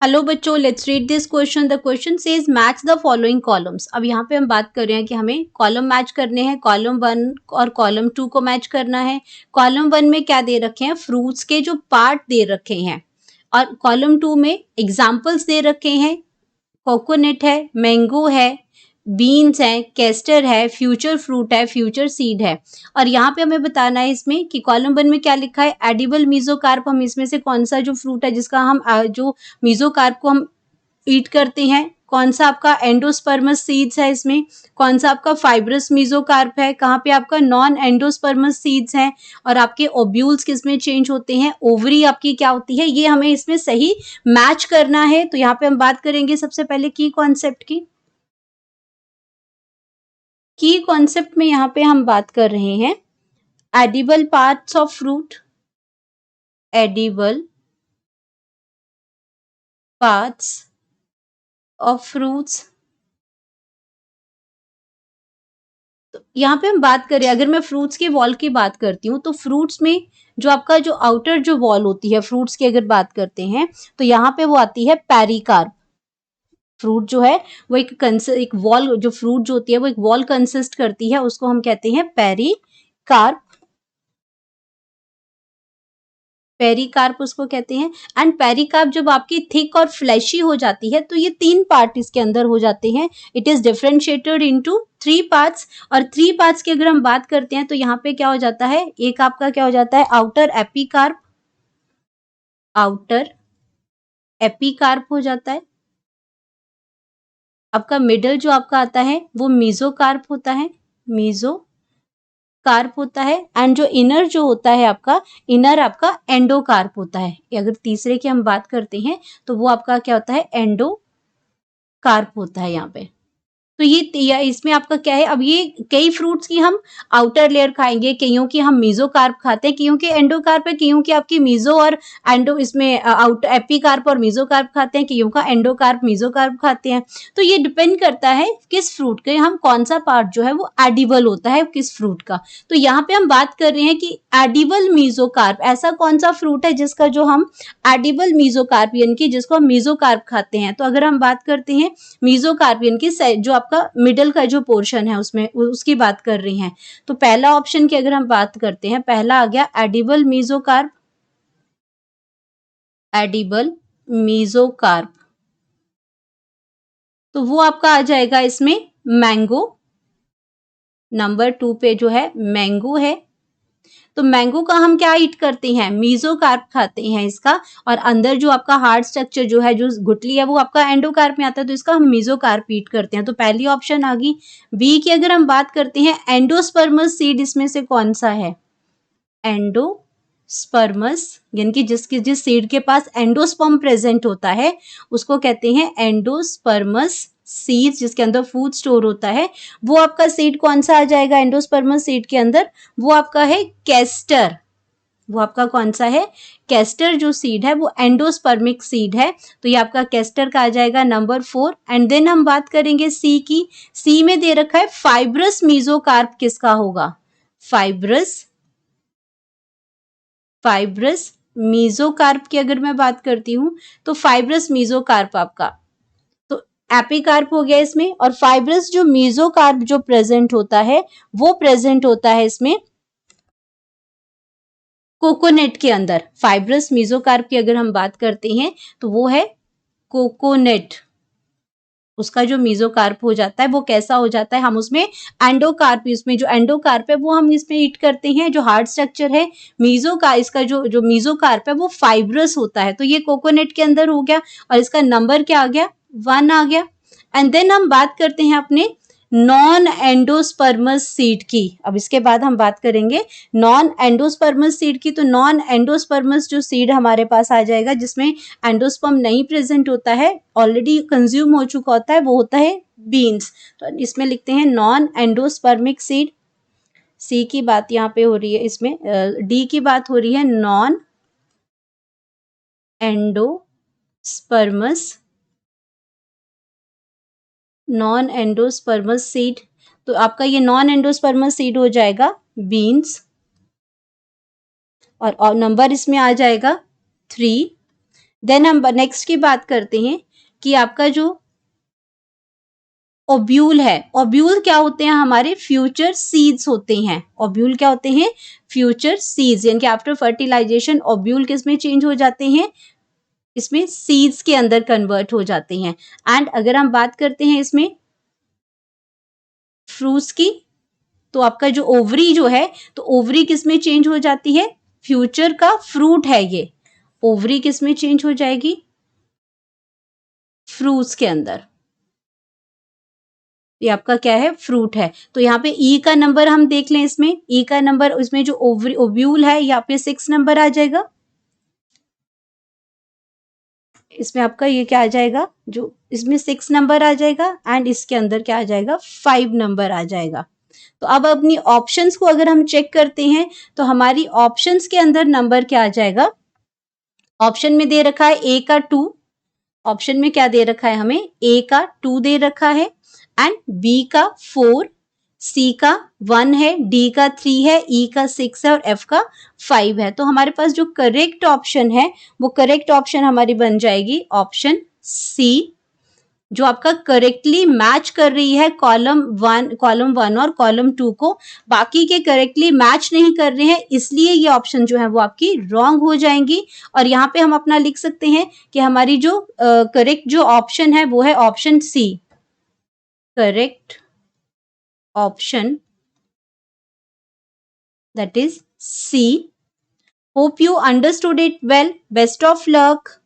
Hello बच्चों, let's read this question. The question says match the following columns. अब यहाँ पे हम बात कर रहे हैं कि हमें कॉलम मैच करने हैं। कॉलम 1 और कॉलम 2 को मैच करना है। कॉलम 1 में क्या दे रखे हैं? फ्रूट्स के जो पार्ट दे रखे हैं, और कॉलम 2 में एग्जाम्पल्स दे रखे हैं। कोकोनट है, मैंगो है, बीन्स है, केस्टर है, फ्यूचर फ्रूट है, फ्यूचर सीड है। और यहाँ पे हमें बताना है इसमें कि कॉलम 1 में क्या लिखा है? Edible mesocarp. हम इसमें से कौन सा जो फ्रूट है जिसका हम जो मीजोकार्प को हम ईट करते हैं, कौन सा आपका एंडोस्पर्मस सीड्स है, इसमें कौन सा आपका फाइब्रस मीजोकार्प है, कहाँ पे आपका नॉन एंडोस्पर्मस सीड्स हैं, और आपके ओब्यूल्स किसमें चेंज होते हैं, ओवरी आपकी क्या होती है, ये हमें इसमें सही मैच करना है। तो यहाँ पे हम बात करेंगे सबसे पहले की कॉन्सेप्ट की। की कॉन्सेप्ट में यहाँ पे हम बात कर रहे हैं edible parts of fruit, edible parts of fruits. तो यहाँ पे हम बात करें, अगर मैं फ्रूट्स के वॉल की बात करती हूँ तो फ्रूट्स में जो आपका जो आउटर जो वॉल होती है फ्रूट्स की अगर बात करते हैं तो यहाँ पे वो आती है पेरिकार्प। फ्रूट जो है वो एक वॉल, जो फ्रूट जो होती है वो एक वॉल कंसिस्ट करती है, उसको हम कहते हैं पेरिकार्प। पेरिकार्प उसको कहते हैं। एंड पेरिकार्प जब आपकी थिक और फ्लैशी हो जाती है तो ये 3 पार्ट इसके अंदर हो जाते हैं। It is differentiated into 3 parts. और 3 पार्ट्स की अगर हम बात करते हैं तो यहाँ पे क्या हो जाता है, एक आपका क्या हो जाता है आउटर एपिकार्प, आउटर एपिकार्प हो जाता है। आपका मिडल जो आपका आता है वो मीजोकार्प होता है, मीजो कार्प होता है। एंड जो इनर जो होता है आपका, इनर आपका एंडोकार्प होता है। अगर तीसरे की हम बात करते हैं तो वो आपका क्या होता है, एंडोकार्प होता है यहाँ पे। तो ये इसमें आपका क्या है, अब ये कई फ्रूट्स की हम आउटर लेयर खाएंगे, कईयों की हम मीजोकार्प खाते हैं, कईयों के एंडोकार्प है, कईयों की आपकी मीजो और एंडो इसमें आउट एपिकार्प और मीजोकार्प खाते हैं, कईयों का एंडोकार्प मीजोकार्प खाते हैं। तो ये डिपेंड करता है किस फ्रूट के हम कौन सा पार्ट जो है वो एडिबल होता है किस फ्रूट का। तो यहाँ पे हम बात कर रहे हैं कि एडिबल मीजोकार्प, ऐसा कौन सा फ्रूट है जिसका जो हम एडिबल मीजोकार्प यानी कि जिसको हम मीजोकार्प खाते हैं। तो अगर हम बात करते हैं मीजोकार्पियन की जो आपका मिडल का जो पोर्शन है उसमें उसकी बात कर रही हैं, तो पहला ऑप्शन की अगर हम बात करते हैं, पहला आ गया एडिबल मीजोकार्प, एडिबल मीजोकार्प। तो वो आपका आ जाएगा इसमें मैंगो। नंबर 2 पे जो है मैंगो है। तो मैंगो का हम क्या ईट करते हैं, मीजोकार्प खाते हैं इसका। और अंदर जो आपका हार्ड स्ट्रक्चर जो है, जो गुठली है, वो आपका एंडोकार्प में आता है, तो इसका हम मीजोकार्प ईट करते हैं। तो पहली ऑप्शन आ गई। बी की अगर हम बात करते हैं, एंडोस्पर्मस सीड इसमें से कौन सा है, एंडोस्पर्मस यानी कि जिस सीड के पास एंडोस्पर्म प्रेजेंट होता है उसको कहते हैं एंडोस्पर्मस सीड, जिसके अंदर फूड स्टोर होता है। वो आपका सीड कौन सा आ जाएगा एंडोस्पर्मस सीड के अंदर, वो आपका है केस्टर। वो आपका कौन सा है, केस्टर जो सीड है वो एंडोस्पर्मिक सीड है। तो ये आपका केस्टर का आ जाएगा नंबर 4। एंड देन हम बात करेंगे सी की। सी में दे रखा है फाइब्रस मीजोकार्प किसका होगा, फाइब्रस मीजोकार्प की अगर मैं बात करती हूं तो फाइब्रस मीजोकार्प आपका, तो एपिकार्प हो गया इसमें। और फाइब्रस जो मीजोकार्प जो प्रेजेंट होता है वो प्रेजेंट होता है इसमें कोकोनट के अंदर। फाइब्रस मीजोकार्प की अगर हम बात करते हैं तो वो है कोकोनट। उसका जो मीजोकार्प हो जाता है वो कैसा हो जाता है, हम उसमें एंडोकार्प, इसमें जो एंडोकार्प है वो हम इसमें ईट करते हैं। जो हार्ड स्ट्रक्चर है मीजो का, इसका जो जो मीजोकार्प है वो फाइब्रस होता है। तो ये कोकोनट के अंदर हो गया और इसका नंबर क्या आ गया, 1 आ गया। एंड देन हम बात करते हैं अपने नॉन एंडोस्पर्मस सीड की। अब इसके बाद हम बात करेंगे नॉन एंडोस्पर्मस सीड की। तो नॉन एंडोस्पर्मस जो सीड हमारे पास आ जाएगा जिसमें एंडोस्पर्म नहीं प्रेजेंट होता है, ऑलरेडी कंज्यूम हो चुका होता है, वो होता है बीन्स। तो इसमें लिखते हैं नॉन एंडोस्पर्मिक सीड। सी की बात यहाँ पे हो रही है, इसमें डी की बात हो रही है non endosperms, non endosperms seed. तो आपका ये नॉन एंडोस्पर्मस सीड हो जाएगा बीन्स। और नंबर इसमें आ जाएगा 3। देन हम नेक्स्ट की बात करते हैं कि आपका जो ओब्यूल है, ओब्यूल क्या होते हैं, हमारे फ्यूचर सीड्स होते हैं। ओब्यूल क्या होते हैं, फ्यूचर सीड्स, यानी कि आफ्टर फर्टिलाइजेशन ओब्यूल किस में चेंज हो जाते हैं, इसमें सीड्स के अंदर कन्वर्ट हो जाते हैं। एंड अगर हम बात करते हैं इसमें फ्रूट्स की, तो आपका जो ओवरी जो है, तो ओवरी किस में चेंज हो जाती है, फ्यूचर का फ्रूट है ये, ओवरी किस में चेंज हो जाएगी, फ्रूट्स के अंदर। ये आपका क्या है, फ्रूट है। तो यहाँ पे ई का नंबर हम देख लें, इसमें ई का नंबर, इसमें जो ओव्यूल है यहाँ पे 6 नंबर आ जाएगा। इसमें आपका ये क्या आ जाएगा, जो इसमें 6 नंबर आ जाएगा एंड इसके अंदर क्या आ जाएगा, 5 नंबर आ जाएगा। तो अब अपनी ऑप्शंस को अगर हम चेक करते हैं तो हमारी ऑप्शंस के अंदर नंबर क्या आ जाएगा, ऑप्शन में दे रखा है ए का 2, ऑप्शन में क्या दे रखा है हमें, ए का 2 दे रखा है एंड बी का 4, सी का 1 है, डी का 3 है, ई का 6 है और एफ का 5 है। तो हमारे पास जो करेक्ट ऑप्शन है वो करेक्ट ऑप्शन हमारी बन जाएगी ऑप्शन सी, जो आपका करेक्टली मैच कर रही है कॉलम वन और कॉलम 2 को। बाकी के करेक्टली मैच नहीं कर रहे हैं, इसलिए ये ऑप्शन जो है वो आपकी रॉन्ग हो जाएंगी। और यहाँ पे हम अपना लिख सकते हैं कि हमारी जो करेक्ट जो ऑप्शन है वो है option C, correct option that is C. Hope you understood it well. Best of luck.